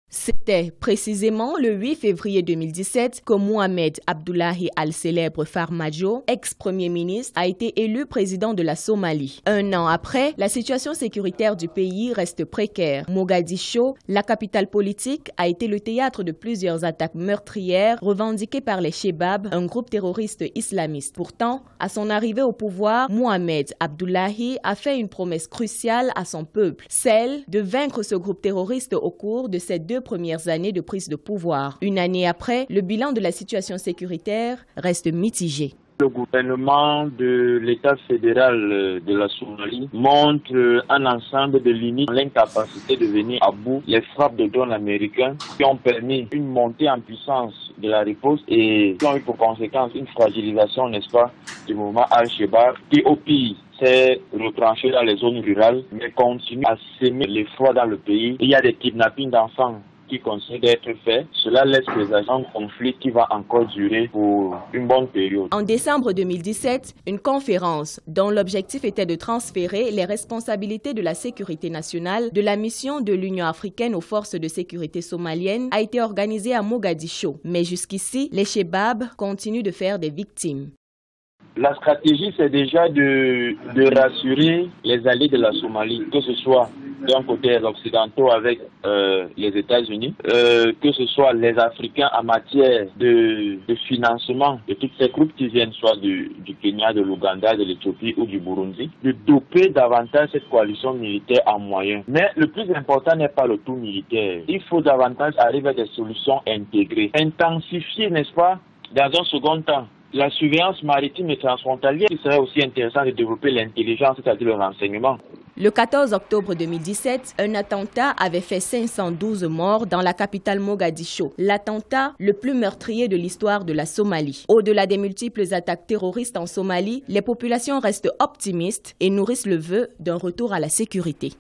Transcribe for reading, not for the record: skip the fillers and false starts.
C'était précisément le 8 février 2017 que Mohamed Abdullahi Al-Célèbre Farmajo, ex-premier ministre, a été élu président de la Somalie. Un an après, la situation sécuritaire du pays reste précaire. Mogadiscio, la capitale politique, a été le théâtre de plusieurs attaques meurtrières revendiquées par les Chebab, un groupe terroriste islamiste. Pourtant, à son arrivée au pouvoir, Mohamed Abdullahi a fait une promesse cruciale à son peuple, celle de vaincre ce groupe terroriste au cours de ces 2 premières années de prise de pouvoir. Une année après, le bilan de la situation sécuritaire reste mitigé. Le gouvernement de l'État fédéral de la Somalie montre un ensemble de limites, l'incapacité de venir à bout les frappes de drones américains qui ont permis une montée en puissance de la riposte et qui ont eu pour conséquence une fragilisation, n'est-ce pas, du mouvement Al-Shabaab qui, au pire, s'est retranché dans les zones rurales mais continue à semer l'effroi dans le pays. Il y a des kidnappings d'enfants qui continuent d'être faits. Cela laisse présager un conflit qui va encore durer pour une bonne période. En décembre 2017, une conférence dont l'objectif était de transférer les responsabilités de la sécurité nationale de la mission de l'Union africaine aux forces de sécurité somaliennes a été organisée à Mogadiscio. Mais jusqu'ici, les Chebab continuent de faire des victimes. La stratégie, c'est déjà de rassurer les alliés de la Somalie, que ce soit d'un côté les Occidentaux avec les États-Unis, que ce soit les Africains en matière de financement de tous ces groupes qui viennent soit du Kenya, de l'Ouganda, de l'Éthiopie ou du Burundi, de doper davantage cette coalition militaire en moyens. Mais le plus important n'est pas le tout militaire. Il faut davantage arriver à des solutions intégrées, intensifier, n'est-ce pas, dans un second temps, la surveillance maritime et transfrontalière. Il serait aussi intéressant de développer l'intelligence, c'est-à-dire le renseignement. Le 14 octobre 2017, un attentat avait fait 512 morts dans la capitale Mogadiscio, l'attentat le plus meurtrier de l'histoire de la Somalie. Au-delà des multiples attaques terroristes en Somalie, les populations restent optimistes et nourrissent le vœu d'un retour à la sécurité.